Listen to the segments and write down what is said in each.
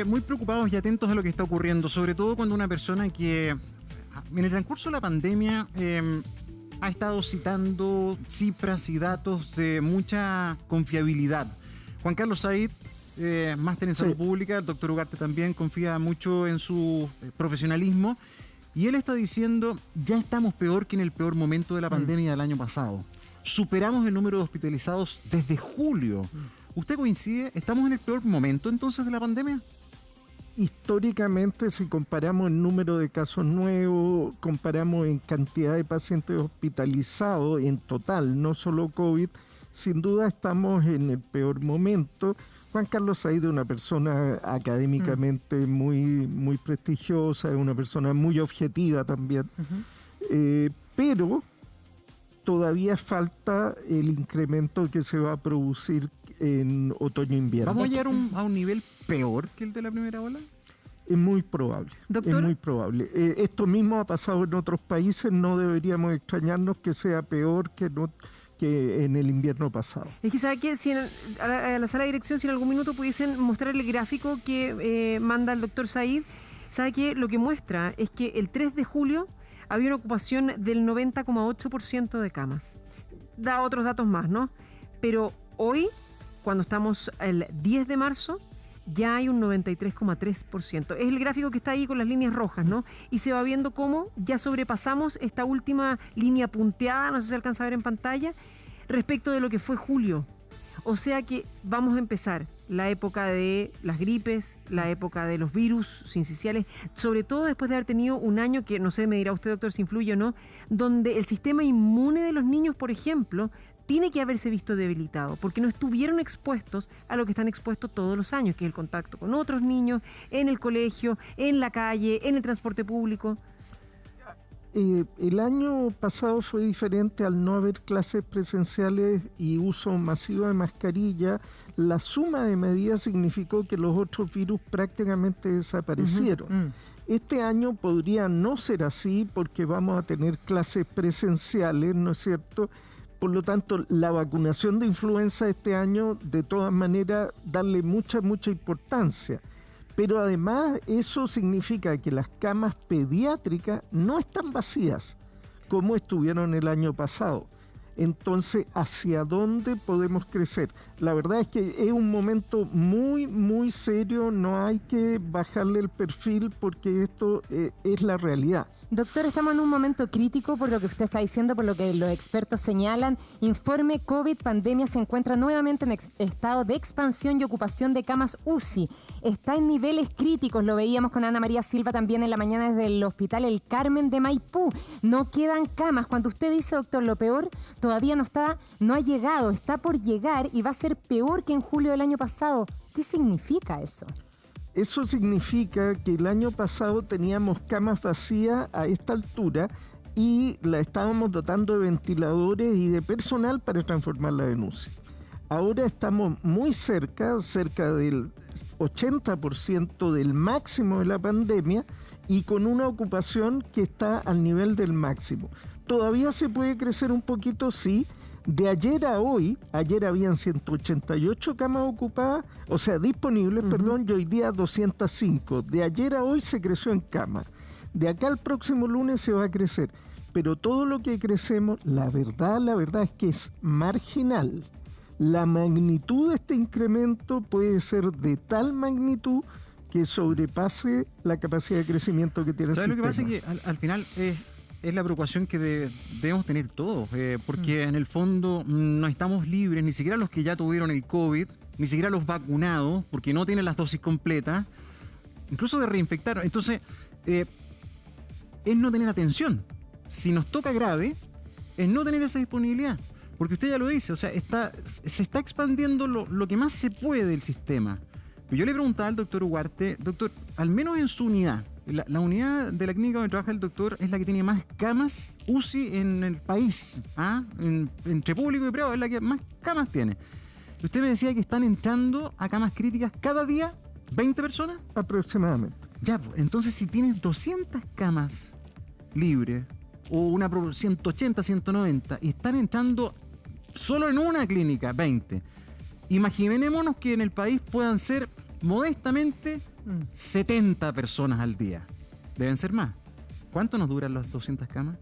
muy preocupados y atentos a lo que está ocurriendo, sobre todo cuando una persona que en el transcurso de la pandemia ha estado citando cifras y datos de mucha confiabilidad. Juan Carlos Said, máster en salud pública, el doctor Ugarte también confía mucho en su profesionalismo, y él está diciendo, ya estamos peor que en el peor momento de la pandemia del año pasado. Superamos el número de hospitalizados desde julio. ¿Usted coincide? ¿Estamos en el peor momento entonces de la pandemia? Históricamente, si comparamos el número de casos nuevos, comparamos en cantidad de pacientes hospitalizados en total, no solo COVID, sin duda estamos en el peor momento. Juan Carlos Said es una persona académicamente muy prestigiosa, es una persona muy objetiva también, pero todavía falta el incremento que se va a producir en otoño-invierno. ¿Vamos a llegar a un nivel peor que el de la primera ola? Es muy probable. Doctor, es muy probable. Esto mismo ha pasado en otros países, no deberíamos extrañarnos que sea peor que en el invierno pasado. es que sabe que si a la sala de dirección, si en algún minuto pudiesen mostrar el gráfico que manda el doctor Said, sabe que lo que muestra es que el 3 de julio había una ocupación del 90,8% de camas. Da otros datos más, ¿no? Pero hoy, cuando estamos el 10 de marzo, ya hay un 93,3%. Es el gráfico que está ahí con las líneas rojas, ¿no? Y se va viendo cómo ya sobrepasamos esta última línea punteada, no sé si se alcanza a ver en pantalla, respecto de lo que fue julio. O sea que vamos a empezar la época de las gripes, la época de los virus sinciciales, sobre todo después de haber tenido un año que, no sé, me dirá usted, doctor, si influye o no, donde el sistema inmune de los niños, por ejemplo, tiene que haberse visto debilitado, porque no estuvieron expuestos a lo que están expuestos todos los años, que es el contacto con otros niños, en el colegio, en la calle, en el transporte público. El año pasado fue diferente al no haber clases presenciales y uso masivo de mascarilla. La suma de medidas significó que los otros virus prácticamente desaparecieron. Este año podría no ser así porque vamos a tener clases presenciales, ¿no es cierto? Por lo tanto, la vacunación de influenza este año, de todas maneras, darle mucha importancia. Pero además eso significa que las camas pediátricas no están vacías como estuvieron el año pasado. Entonces, ¿hacia dónde podemos crecer? La verdad es que es un momento muy serio, no hay que bajarle el perfil porque esto es la realidad. Doctor, estamos en un momento crítico por lo que usted está diciendo, por lo que los expertos señalan. Informe COVID pandemia se encuentra nuevamente en estado de expansión y ocupación de camas UCI. Está en niveles críticos, lo veíamos con Ana María Silva también en la mañana desde el Hospital El Carmen de Maipú. No quedan camas. Cuando usted dice, doctor, lo peor todavía no ha llegado, está por llegar y va a ser peor que en julio del año pasado. ¿Qué significa eso? Eso significa que el año pasado teníamos camas vacías a esta altura y la estábamos dotando de ventiladores y de personal para transformarla en UCI. Ahora estamos muy cerca del 80% del máximo de la pandemia y con una ocupación que está al nivel del máximo. ¿Todavía se puede crecer un poquito? Sí. De ayer a hoy, ayer habían 188 camas ocupadas, o sea, disponibles, y hoy día 205. De ayer a hoy se creció en camas. De acá al próximo lunes se va a crecer. Pero todo lo que crecemos, la verdad es que es marginal. La magnitud de este incremento puede ser de tal magnitud que sobrepase la capacidad de crecimiento que tiene el sistema. Lo que pasa es que al final es la preocupación que debemos tener todos, porque en el fondo no estamos libres, ni siquiera los que ya tuvieron el COVID, ni siquiera los vacunados, porque no tienen las dosis completas, incluso de reinfectar. Entonces, es no tener atención. Si nos toca grave, es no tener esa disponibilidad. Porque usted ya lo dice, o sea, se está expandiendo lo que más se puede del sistema. Pero yo le preguntaba al doctor Ugarte, doctor, al menos en su unidad, la unidad de la clínica donde trabaja el doctor es la que tiene más camas UCI en el país, entre público y privado, es la que más camas tiene. Usted me decía que están entrando a camas críticas cada día 20 personas. Aproximadamente. Ya, pues, entonces si tienes 200 camas libres, o una 180, 190, y están entrando solo en una clínica 20, imaginémonos que en el país puedan ser modestamente 70 personas al día. Deben ser más. ¿Cuánto nos duran las 200 camas?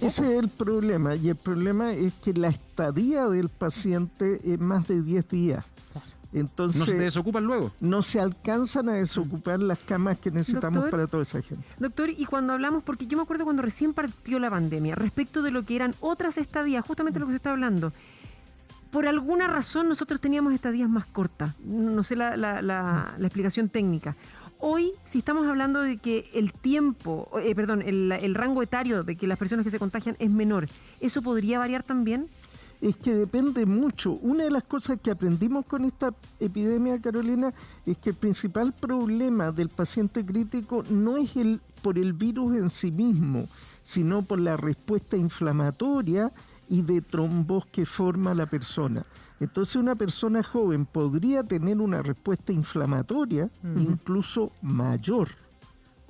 Ese es el problema, y el problema es que la estadía del paciente es más de 10 días. Entonces, ¿no se desocupan luego? No se alcanzan a desocupar las camas que necesitamos, Doctor, para toda esa gente. Doctor, y cuando hablamos, porque yo me acuerdo cuando recién partió la pandemia, respecto de lo que eran otras estadías, justamente lo que se está hablando, por alguna razón nosotros teníamos estadías más cortas, no sé la explicación técnica. Hoy, si estamos hablando de que el tiempo, el rango etario de que las personas que se contagian es menor, ¿eso podría variar también? Es que depende mucho. Una de las cosas que aprendimos con esta epidemia, Carolina, es que el principal problema del paciente crítico no es por el virus en sí mismo, sino por la respuesta inflamatoria y de trombos que forma la persona. Entonces una persona joven podría tener una respuesta inflamatoria incluso mayor,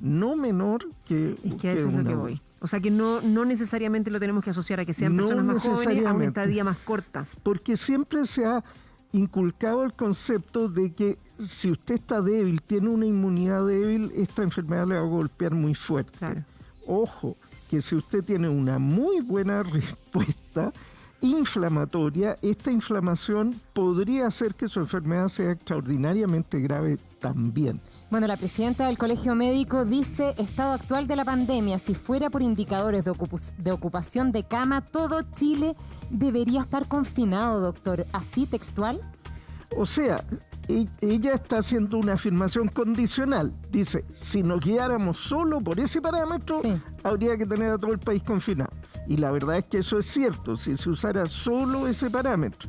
no menor que Es que a eso es lo que voy. O sea que no necesariamente lo tenemos que asociar a que sean No personas más jóvenes a una necesariamente. estadía más corta. Porque siempre se ha inculcado el concepto de que si usted está débil, tiene una inmunidad débil, esta enfermedad le va a golpear muy fuerte. Claro. Ojo, que si usted tiene una muy buena respuesta inflamatoria, esta inflamación podría hacer que su enfermedad sea extraordinariamente grave también. Bueno, la presidenta del Colegio Médico dice, estado actual de la pandemia, si fuera por indicadores de ocupación de cama, todo Chile debería estar confinado, doctor. ¿Así textual? O sea, ella está haciendo una afirmación condicional. Dice, si nos guiáramos solo por ese parámetro, Sí. habría que tener a todo el país confinado. Y la verdad es que eso es cierto, si se usara solo ese parámetro.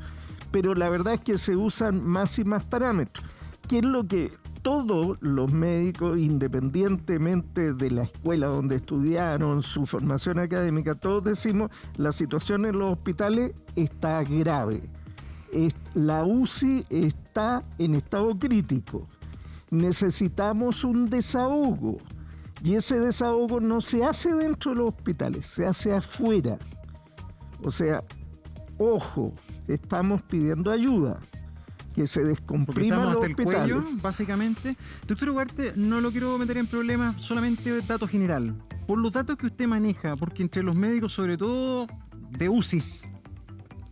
Pero la verdad es que se usan más y más parámetros. ¿Qué es lo que todos los médicos, independientemente de la escuela donde estudiaron, su formación académica, todos decimos, la situación en los hospitales está grave? La UCI está en estado crítico. Necesitamos un desahogo. Y ese desahogo no se hace dentro de los hospitales, se hace afuera. O sea, ojo, estamos pidiendo ayuda. Que se Porque descompriman estamos los hasta el hospitales. cuello, básicamente. Doctor Ugarte, no lo quiero meter en problemas, solamente dato general. Por los datos que usted maneja, porque entre los médicos, sobre todo de UCIs,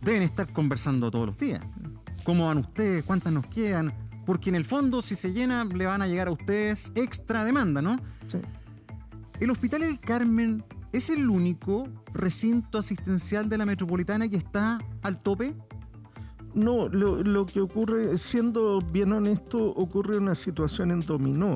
deben estar conversando todos los días. ¿Cómo van ustedes? ¿Cuántas nos quedan? Porque en el fondo, si se llena, le van a llegar a ustedes extra demanda, ¿no? Sí. ¿El Hospital El Carmen es el único recinto asistencial de la metropolitana que está al tope? No, lo que ocurre, siendo bien honesto, ocurre una situación en dominó.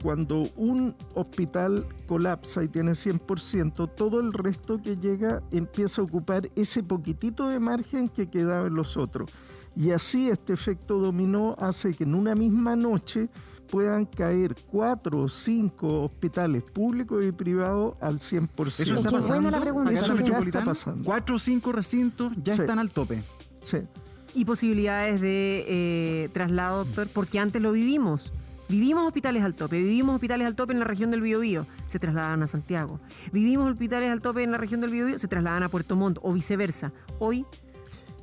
Cuando un hospital colapsa y tiene 100%, todo el resto que llega empieza a ocupar ese poquitito de margen que quedaba en los otros. Y así este efecto dominó hace que en una misma noche puedan caer 4 o 5 hospitales públicos y privados al 100%. Eso Es está que pasando. buena la pregunta. Acá en la Eso ya está metropolitana, pasando. 4 o 5 recintos ya Sí. están al tope. Sí. Y posibilidades de traslado, doctor, porque antes lo vivimos. Vivimos hospitales al tope, vivimos hospitales al tope en la región del Biobío, se trasladan a Santiago. Vivimos hospitales al tope en la región del Biobío, se trasladan a Puerto Montt o viceversa. Hoy,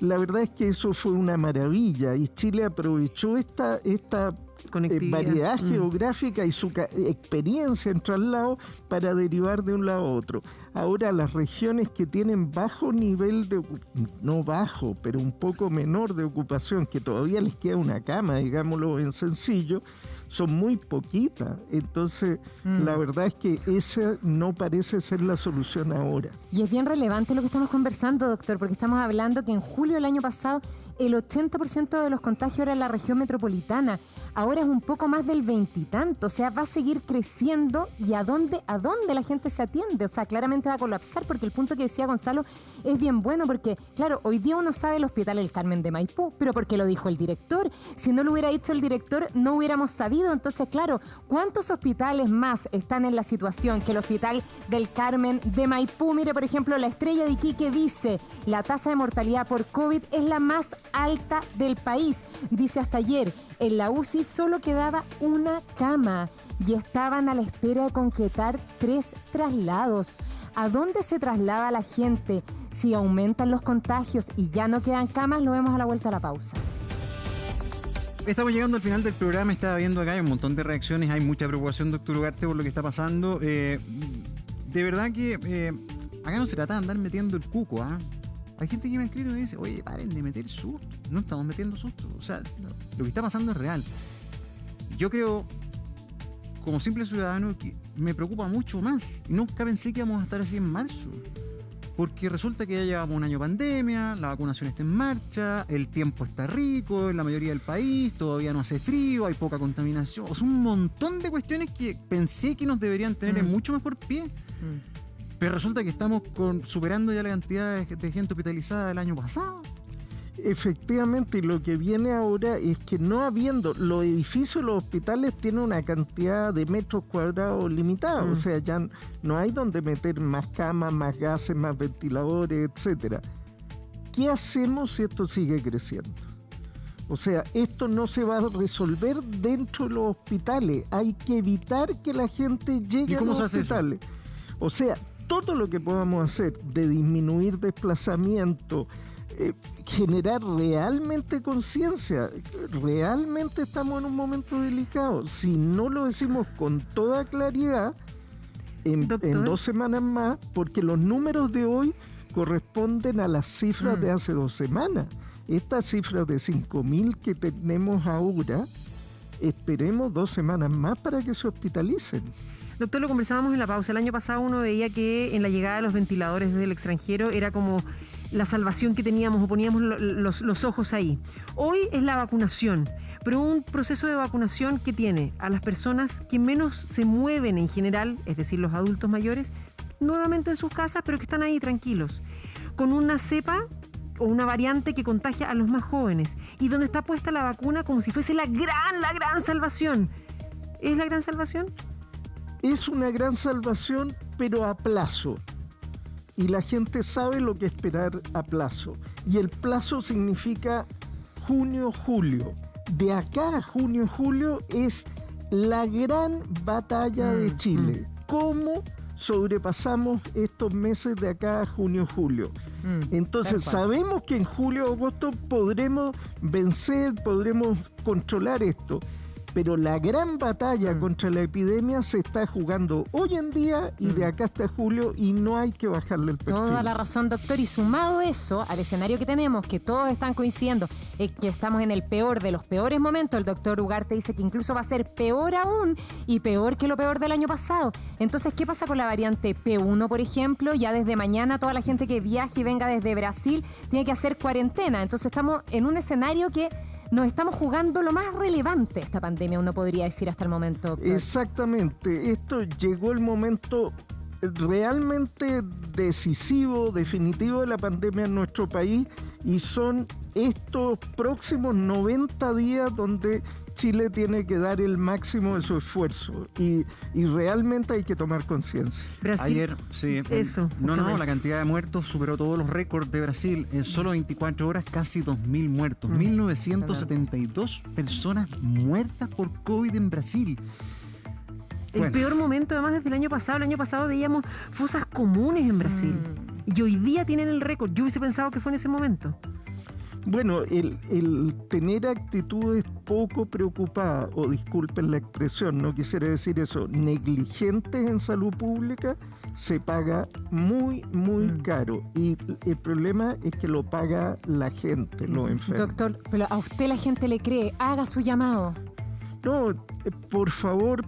La verdad es que eso fue una maravilla y Chile aprovechó esta conectividad. variedad geográfica y su experiencia en traslado para derivar de un lado a otro. Ahora las regiones que tienen bajo nivel de no bajo, pero un poco menor de ocupación, que todavía les queda una cama, digámoslo en sencillo, son muy poquitas. Entonces, la verdad es que esa no parece ser la solución ahora. Y es bien relevante lo que estamos conversando, doctor, porque estamos hablando que en julio del año pasado el 80% de los contagios era en la región metropolitana. Ahora es un poco más del 20 y tanto. O sea, va a seguir creciendo. ¿Y a dónde la gente se atiende? O sea, claramente va a colapsar, porque el punto que decía Gonzalo es bien bueno, porque, claro, hoy día uno sabe el Hospital El Carmen de Maipú, pero porque lo dijo el director. Si no lo hubiera dicho el director, no hubiéramos sabido. Entonces, claro, ¿cuántos hospitales más están en la situación que el Hospital del Carmen de Maipú? Mire, por ejemplo, la Estrella de Iquique dice, la tasa de mortalidad por COVID es la más alta del país. Dice hasta ayer, en la UCI solo quedaba una cama y estaban a la espera de concretar 3 traslados. ¿A dónde se traslada la gente? Si aumentan los contagios y ya no quedan camas, lo vemos a la vuelta a la pausa. Estamos llegando al final del programa. Estaba viendo acá, hay un montón de reacciones, hay mucha preocupación, doctor Ugarte, por lo que está pasando. De verdad que acá no se trata de andar metiendo el cuco, ¿ah? Hay gente que me escribe y me dice, oye, paren de meter susto. No estamos metiendo susto. O sea, lo que está pasando es real. Yo creo, como simple ciudadano, que me preocupa mucho más. Y nunca pensé que íbamos a estar así en marzo. Porque resulta que ya llevamos un año de pandemia, la vacunación está en marcha, el tiempo está rico en la mayoría del país, todavía no hace frío, hay poca contaminación. O sea, un montón de cuestiones que pensé que nos deberían tener en mucho mejor pie. Pero resulta que estamos superando ya la cantidad de gente hospitalizada del año pasado. Efectivamente, y lo que viene ahora es que no habiendo, los edificios, los hospitales tienen una cantidad de metros cuadrados limitada, o sea, ya no hay donde meter más camas, más gases, más ventiladores, etcétera. ¿Qué hacemos si esto sigue creciendo? O sea, esto no se va a resolver dentro de los hospitales, hay que evitar que la gente llegue a los hospitales. O sea, todo lo que podamos hacer de disminuir desplazamiento, generar realmente conciencia. Realmente estamos en un momento delicado. Si no lo decimos con toda claridad, en 2 semanas más, porque los números de hoy corresponden a las cifras de hace 2 semanas. Estas cifras de 5.000 que tenemos ahora, esperemos 2 semanas más para que se hospitalicen. Doctor, lo conversábamos en la pausa. El año pasado uno veía que en la llegada de los ventiladores desde el extranjero era como la salvación que teníamos o poníamos los ojos ahí. Hoy es la vacunación, pero un proceso de vacunación que tiene a las personas que menos se mueven en general, es decir, los adultos mayores, nuevamente en sus casas, pero que están ahí tranquilos, con una cepa o una variante que contagia a los más jóvenes y donde está puesta la vacuna como si fuese la gran salvación. ¿Es la gran salvación? Es una gran salvación, pero a plazo. Y la gente sabe lo que esperar a plazo. Y el plazo significa junio, julio. De acá a junio, julio es la gran batalla de Chile. ¿Cómo sobrepasamos estos meses de acá a junio, julio? Entonces sabemos que en julio, agosto podremos vencer, podremos controlar esto. Pero la gran batalla contra la epidemia se está jugando hoy en día y de acá hasta julio, y no hay que bajarle el perfil. Toda la razón, doctor. Y sumado eso al escenario que tenemos, que todos están coincidiendo, es que estamos en el peor de los peores momentos. El doctor Ugarte dice que incluso va a ser peor aún y peor que lo peor del año pasado. Entonces, ¿qué pasa con la variante P1, por ejemplo? Ya desde mañana toda la gente que viaje y venga desde Brasil tiene que hacer cuarentena. Entonces estamos en un escenario que nos estamos jugando lo más relevante de esta pandemia, uno podría decir hasta el momento, doctor. Exactamente. Esto llegó el momento realmente decisivo, definitivo de la pandemia en nuestro país, y son estos próximos 90 días donde Chile tiene que dar el máximo de su esfuerzo y realmente hay que tomar conciencia. Ayer, sí. Eso. La cantidad de muertos superó todos los récords de Brasil. En solo 24 horas, casi 2.000 muertos. 1.972 personas muertas por COVID en Brasil. El peor momento, además, desde el año pasado. El año pasado veíamos fosas comunes en Brasil. Y hoy día tienen el récord. Yo hubiese pensado que fue en ese momento. Bueno, el tener actitudes poco preocupadas, o disculpen la expresión, no quisiera decir eso, negligentes en salud pública, se paga muy caro. Y el problema es que lo paga la gente, los enfermos. Doctor, pero a usted la gente le cree, haga su llamado. No, por favor,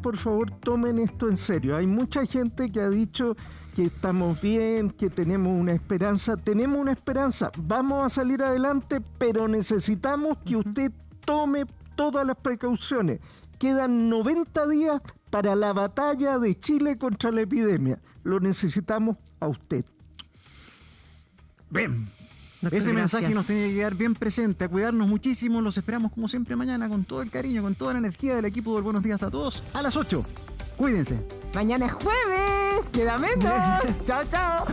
tomen esto en serio. Hay mucha gente que ha dicho que estamos bien, que tenemos una esperanza. Tenemos una esperanza, vamos a salir adelante, pero necesitamos que usted tome todas las precauciones. Quedan 90 días para la batalla de Chile contra la epidemia. Lo necesitamos a usted. Bien. Ese mensaje nos tiene que quedar bien presente, a cuidarnos muchísimo. Los esperamos como siempre mañana con todo el cariño, con toda la energía del equipo del Buenos Días a Todos a las 8. Cuídense. Mañana es jueves, queda menos. Chao.